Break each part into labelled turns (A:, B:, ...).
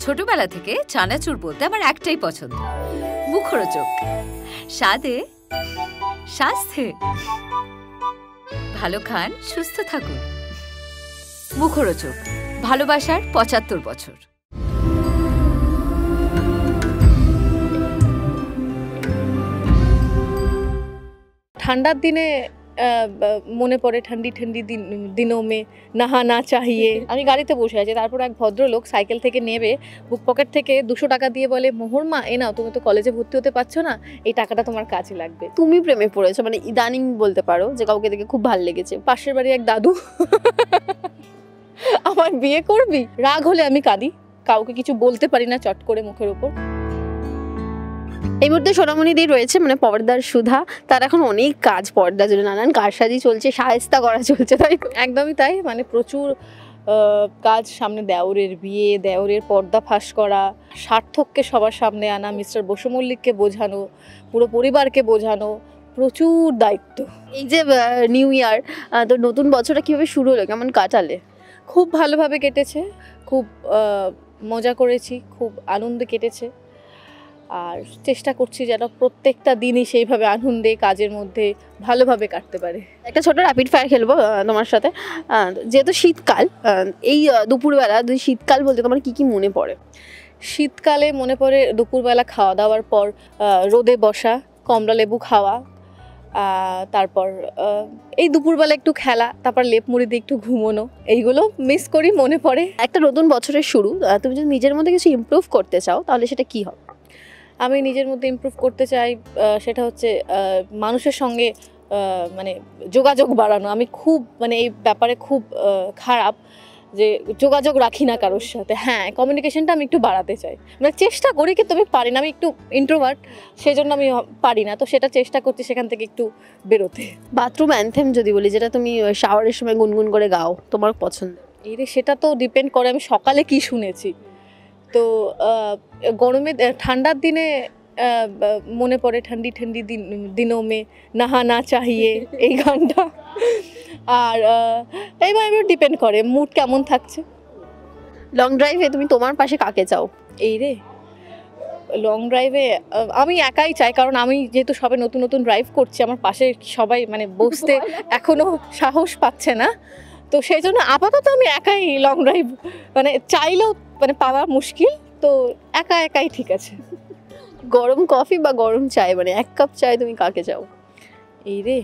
A: ছোটবেলা থেকে চানাচুর বলতে আমার একটাই পছন্দ, মুখরোচক, স্বাদে স্বাস্থ্যে। ভালো খান, সুস্থ থাকুন। মুখরোচক, ভালোবাসার ৭৫ বছর।
B: ঠান্ডার দিনে মনে পড়ে ঠান্ডি ঠান্ডি দিনों में नहाना चाहिए। আমি গাড়িতে বসে আছি, তারপর এক ভদ্রলোক সাইকেল থেকে নেমে বুক পকেট থেকে ২০০ টাকা দিয়ে বলে, মোহর মা এ নাও, তুমি তো কলেজে ভর্তি হতে পারছো না, এই টাকাটা তোমার কাজে লাগবে।
C: তুমি প্রেমে পড়েছো, মানে ইদানিং বলতে পারো যে কাউকে দেখে খুব ভালো লেগেছে।
B: পাশের বাড়ি এক দাদু আমার বিয়ে করবি? রাগ হলে আমি কাঁদি, কাউকে কিছু বলতে পারি না চট করে মুখের উপর।
C: এই মুহূর্তে সোনামণি দি রয়েছে, মানে পর্দার সুধা। তার এখন অনেক কাজ পর্দা জুড়ে, নানান কারসাজি চলছে, শায়েস্তা করা চলছে, তাই
B: একদমই তাই। মানে প্রচুর কাজ সামনে, দেওরের বিয়ে, দেওরের পর্দা ফাঁস করা, সার্থককে সবার সামনে আনা, মিস্টার বসু মল্লিককে বোঝানো, পুরো পরিবারকে বোঝানো, প্রচুর দায়িত্ব।
C: এই যে নিউ ইয়ার, তো নতুন বছরটা কিভাবে শুরু হলো, কেমন কাটালে?
B: খুব ভালোভাবে কেটেছে, খুব মজা করেছি, খুব আনন্দে কেটেছে। আর চেষ্টা করছি যেন প্রত্যেকটা দিনই সেইভাবে আনন্দে কাজের মধ্যে ভালোভাবে কাটতে পারে।
C: একটা ছোট র্যাপিড ফায়ার খেলবো তোমার সাথে। যেহেতু শীতকাল, এই দুপুরবেলা শীতকাল বলতে তোমার কি কি মনে পড়ে?
B: শীতকালে মনে পড়ে দুপুরবেলা খাওয়া দাওয়ার পর রোদে বসা, কমলা লেবু খাওয়া, তারপর এই দুপুরবেলা একটু খেলা, তারপর লেপ মুড়ি দিয়ে একটু ঘুমোনো, এইগুলো মিস করি, মনে পড়ে।
C: একটা নতুন বছরের শুরু, তুমি যদি নিজের মধ্যে কিছু ইমপ্রুভ করতে চাও তাহলে সেটা কি হবে?
B: আমি নিজের মধ্যে ইমপ্রুভ করতে চাই, সেটা হচ্ছে মানুষের সঙ্গে মানে যোগাযোগ বাড়ানো। আমি খুব মানে এই ব্যাপারে খুব খারাপ, যে যোগাযোগ রাখি না কারোর সাথে। হ্যাঁ, কমিউনিকেশনটা আমি একটু বাড়াতে চাই, মানে চেষ্টা করি, কিন্তু আমি পারি না। আমি একটু ইন্ট্রোভার্ট, সেজন্য আমি পারি না, তো সেটা চেষ্টা করছি সেখান থেকে একটু বেরোতে।
C: বাথরুম অ্যানথেম যদি বলি, যেটা তুমি শাওয়ারের সময় গুনগুন করে গাও, তোমার পছন্দ?
B: এই রে, সেটা তো ডিপেন্ড করে আমি সকালে কি শুনেছি। তো গরমে, ঠান্ডার দিনে মনে পড়ে ঠান্ডি ঠান্ডি দিनों में नहाना चाहिए, এই গানটা। আর এইভাবে ডিপেন্ড করে মুড কেমন থাকছে।
C: লং ড্রাইভে তুমি তোমার পাশে কাকে চাও?
B: এই রে, লং ড্রাইভে আমি একাই চাই, কারণ আমি যেহেতু সবে নতুন নতুন ড্রাইভ করছি, আমার পাশে সবাই মানে বসতে এখনো সাহস পাচ্ছে না, তো সেই জন্য আপাতত আমি একাই লং ড্রাইভ মানে চাইলেও মানে পাওয়া মুশকিল, তো একা একাই ঠিক আছে।
C: গরম কফি বা গরম চায়, মানে এক কাপ চায় তুমি কাকে চাও?
B: এই রে,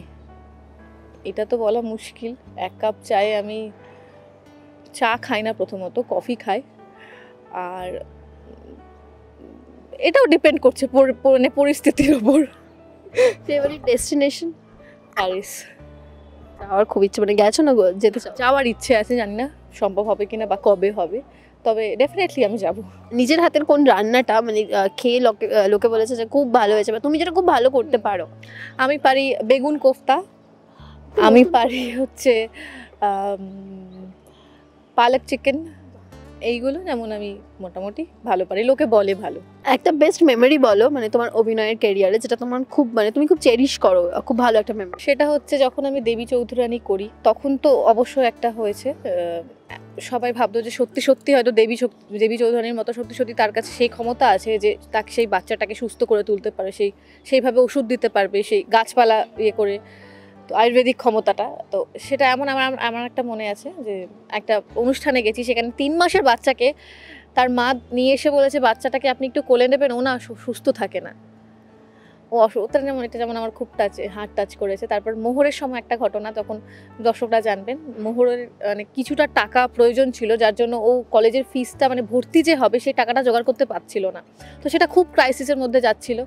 B: এটা তো বলা মুশকিল। এক কাপ চায়ে আমি চা খাই না, প্রথমত কফি খাই। আর এটাও ডিপেন্ড করছে মানে পরিস্থিতির উপর।
C: Favourite destination?
B: প্যারিস
C: যাওয়ার খুব ইচ্ছে, মানে গেছো না? যেতে চাও?
B: যাওয়ার ইচ্ছে আছে, জানি না সম্ভব হবে কিনা বা কবে হবে, তবে ডেফিনেটলি আমি যাব।
C: নিজের হাতের কোন রান্নাটা মানে খেয়ে লোকে বলেছে যে খুব ভালো হয়েছে, বা তুমি যেটা খুব ভালো করতে পারো?
B: আমি পারি বেগুন কোফতা, আমি পারি হচ্ছে পালক চিকেন, এইগুলো যেমন আমি মোটামুটি ভালো পারি, লোকে বলে ভালো।
C: একটা বেস্ট মেমোরি বলো, মানে তোমার অভিনয়ের ক্যারিয়ারে, যেটা তোমার খুব মানে তুমি খুব চেরিশ করো, খুব ভালো একটা মেমোরি।
B: সেটা হচ্ছে যখন আমি দেবী চৌধুরানী করি, তখন তো অবশ্যই একটা হয়েছে, সবাই ভাবতো যে সত্যি সত্যি হয়তো দেবী চৌধুরানীর মতো সত্যি সত্যি তার কাছে সেই ক্ষমতা আছে যে তাকে, সেই বাচ্চাটাকে সুস্থ করে তুলতে পারে, সেইভাবে ওষুধ দিতে পারবে, সেই গাছপালা ইয়ে করে, তো আয়ুর্বেদিক ক্ষমতাটা। তো সেটা আমার একটা মনে আছে যে একটা অনুষ্ঠানে গেছি, সেখানে ৩ মাসের বাচ্চাকে তার মা নিয়ে এসে বলেছে, বাচ্চাটাকে আপনি একটু কোলে নেবেন, ও না সুস্থ থাকে না, ও অসুস্থ। যেমন এটা যেমন আমার খুব হার্ট টাচ করেছে। তারপর মোহরের সময় একটা ঘটনা, তখন দর্শকরা জানবেন, মোহরের মানে কিছুটা টাকা প্রয়োজন ছিল, যার জন্য ও কলেজের ফিসটা মানে ভর্তি যে হবে সেই টাকাটা জোগাড় করতে পারছিল না, তো সেটা খুব ক্রাইসিসের মধ্যে যাচ্ছিল।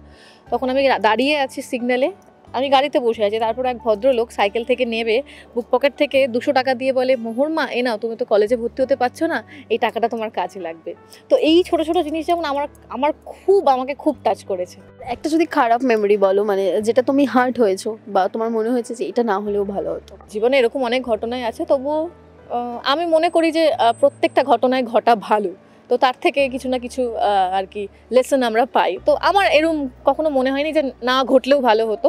B: তখন আমি দাঁড়িয়ে আছি সিগন্যালে, আমি গাড়িতে বসে আছি, তারপর এক ভদ্রলোক সাইকেল থেকে নেমে বুক পকেট থেকে ২০০ টাকা দিয়ে বলে, মোহর মা এ নাও, তুমি তো কলেজে ভর্তি হতে পারছো না, এই টাকাটা তোমার কাজে লাগবে। তো এই ছোট ছোট জিনিস যেমন আমাকে খুব টাচ করেছে।
C: একটা যদি খারাপ মেমোরি বলো, মানে যেটা তুমি হার্ট হয়েছো বা তোমার মনে হয়েছে যে এটা না হলেও ভালো হতো।
B: জীবনে এরকম অনেক ঘটনাই আছে, তবুও আমি মনে করি যে প্রত্যেকটা ঘটনায় ঘটা ভালো, তো তার থেকে কিছু না কিছু আর কি লেসন আমরা পাই। তো আমার এরকম কখনো মনে হয়নি যে না ঘটলেও ভালো হতো,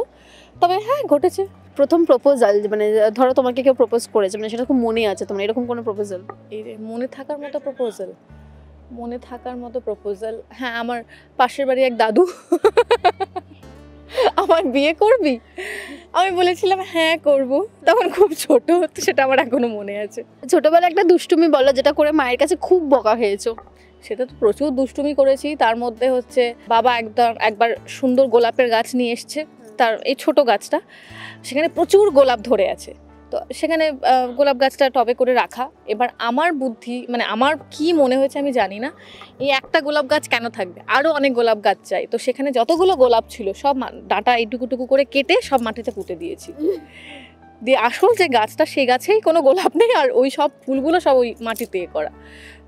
B: তবে হ্যাঁ ঘটেছে।
C: প্রথম প্রপোজাল, মানে ধরো তোমাকে কেউ প্রপোজ করেছে, মানে সেটা খুব মনে আছে তোমার, এরকম কোনো প্রপোজাল?
B: এই মনে থাকার মতো প্রপোজাল মনে থাকার মতো প্রপোজাল, হ্যাঁ, আমার পাশের বাড়ি এক দাদু আমার বিয়ে করবি, আমি বলেছিলাম হ্যাঁ করব, তখন খুব ছোট, তো সেটা আমার এখনো মনে আছে।
C: ছোটবেলায় একটা দুষ্টুমি বলো যেটা করে মায়ের কাছে খুব বকা হয়েছো।
B: সেটা তো প্রচুর দুষ্টুমি করেছি, তার মধ্যে হচ্ছে বাবা একবার সুন্দর গোলাপের গাছ নিয়ে এসছে, তার এই ছোট গাছটা, সেখানে প্রচুর গোলাপ ধরে আছে, তো সেখানে গোলাপ গাছটা টবে করে রাখা। এবার আমার বুদ্ধি, মানে আমার কি মনে হয়েছে আমি জানি না, এই একটা গোলাপ গাছ কেন থাকবে, আরও অনেক গোলাপ গাছ চাই, তো সেখানে যতগুলো গোলাপ ছিল সব ডাঁটা এইটুকুটুকু করে কেটে সব মাটিতে পুঁতে দিয়েছি। দিয়ে আসল যে গাছটা, সেই গাছেই কোনো গোলাপ নেই, আর ওই সব ফুলগুলো সব ওই মাটিতে করা।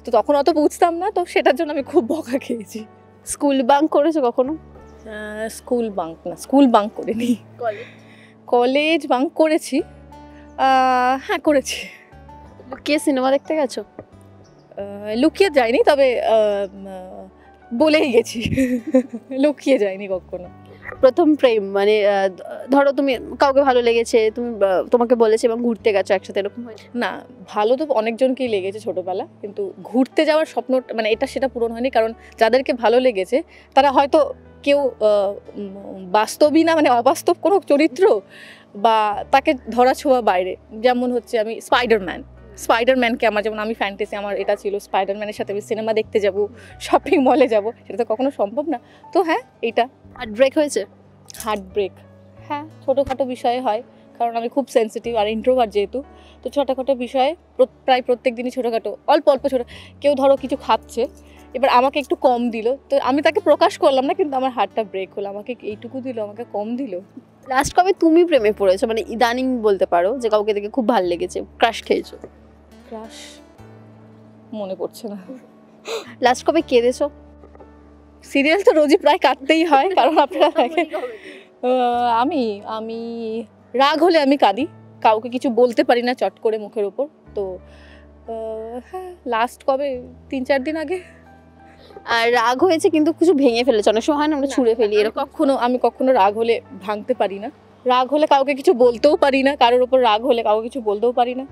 B: তো তখন অত বুঝতাম না, তো সেটার জন্য আমি খুব বকা খেয়েছি।
C: স্কুল বাঙ্ক করেছো কখনো?
B: স্কুল বাঙ্ক না, স্কুল বাঙ্ক করিনি। কলেজ বাঙ্ক করেছি, হ্যাঁ করেছি।
C: লুকিয়ে সিনেমা দেখতে গেছো?
B: লুকিয়ে যাইনি, তবে বলেই গেছি লুকিয়ে যাইনি কখনো।
C: প্রথম প্রেম মানে ধরো তুমি কাউকে ভালো লেগেছে, তুমি তোমাকে বলেছে এবং ঘুরতে গেছো একসাথে, এরকম হয়?
B: না, ভালো তো অনেকজনকেই লেগেছে ছোটবেলা, কিন্তু ঘুরতে যাওয়ার স্বপ্ন মানে এটা সেটা পূরণ হয়নি, কারণ যাদেরকে ভালো লেগেছে তারা হয়তো কেউ বাস্তবই না, মানে অবাস্তব কোনো চরিত্র, বা তাকে ধরা ছোঁয়া বাইরে। যেমন হচ্ছে আমি স্পাইডারম্যানকে আমার, যেমন আমি ফ্যান্টাসি, আমার এটা ছিল স্পাইডারম্যানের সাথে আমি সিনেমা দেখতে যাব, শপিং মলে যাব, সেটা তো কখনো সম্ভব না। তো হ্যাঁ, এইটা।
C: হার্ট ব্রেক হয়েছে?
B: হার্ট ব্রেক, হ্যাঁ, ছোটোখাটো বিষয়ে হয়, কারণ আমি খুব সেন্সিটিভ আর ইন্ট্রোভার্ট যেহেতু, তো ছোটোখাটো বিষয়ে প্রায় প্রত্যেক দিনই ছোটোখাটো অল্প ছোটো, কেউ ধরো কিছু খাচ্ছে, এবার আমাকে একটু কম দিল, তো আমি তাকে প্রকাশ করলাম না, কিন্তু আমার হার্টটা ব্রেক হলো, আমাকে এইটুকু দিল, আমাকে কম দিল।
C: লাস্ট কবে তুমি প্রেমে পড়েছো, মানে ইদানিং বলতে পারো, যে কাউকে দেখে খুব ভালো লেগেছে, ক্রাশ খেয়েছো?
B: ক্রাশ মনে পড়ছে না।
C: লাস্ট কবে কেঁদেছো?
B: সিরিয়াল তো রোজই প্রায় কাটতেই হয়, কারণ আপনারা দেখেন। আমি আমি রাগ হলে আমি কাঁদি, কাউকে কিছু বলতে পারি না চট করে মুখের ওপর, তো হ্যাঁ, লাস্ট কবে 3-4 দিন আগে।
C: আর রাগ হয়েছে কিন্তু কিছু ভেঙে ফেলেছো, অনেক সময় হয় না আমরা ছুঁড়ে ফেলি, এরকম?
B: আমি কখনো রাগ হলে ভাঙতে পারি না, রাগ হলে কাউকে কিছু বলতেও পারি না, কারোর ওপর রাগ হলে কাউকে কিছু বলতেও পারি না,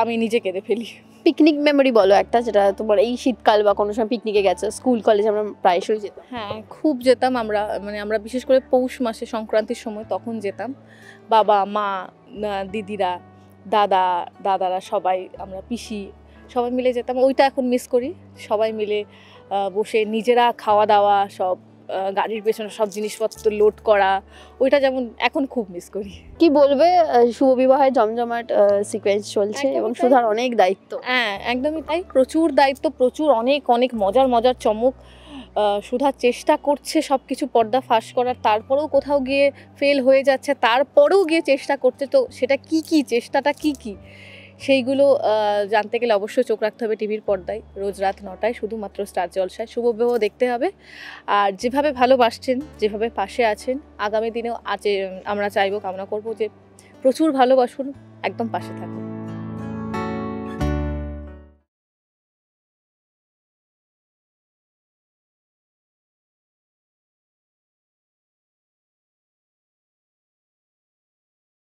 B: আমি নিজে কেঁদে ফেলি।
C: পিকনিক মেমোরি বলো একটা, যেটা তোমার এই শীতকাল বা কোনো সময় পিকনিকে গেছো, স্কুল কলেজে আমরা প্রায়শই যেতাম।
B: হ্যাঁ, খুব যেতাম আমরা, মানে আমরা বিশেষ করে পৌষ মাসে সংক্রান্তির সময় তখন যেতাম, বাবা মা দিদিরা দাদারা সবাই, আমরা পিসি সবাই মিলে যেতাম। ওইটা এখন মিস করি, সবাই মিলে বসে নিজেরা খাওয়া দাওয়া, সব গাড়ির পেছনে সব জিনিসপত্র লোড করা, ওইটা যেমন এখন খুব মিস করি।
C: কি বলবে, শুভ বিবাহের জমজমাট সিকোয়েন্স চলছে এবং সুধার অনেক দায়িত্ব।
B: হ্যাঁ, একদমই তাই, প্রচুর দায়িত্ব, প্রচুর অনেক মজার চমক। সুধা চেষ্টা করছে সব কিছু পর্দা ফাঁস করার, তারপরেও কোথাও গিয়ে ফেল হয়ে যাচ্ছে, তারপরেও গিয়ে চেষ্টা করছে, তো সেটা কি চেষ্টাটা কি সেইগুলো জানতে গেলে অবশ্যই চোখ রাখতে হবে টিভির পর্দায়, রোজ রাত 9টায় শুধুমাত্র স্টার জলসায়। শুভ বিবাহ দেখতে হবে, আর যেভাবে ভালোবাসছেন, যেভাবে পাশে আছেন, আগামী দিনেও আমরা চাইবো, কামনা করবো যে প্রচুর ভালোবাসুন, একদম পাশে থাকুন।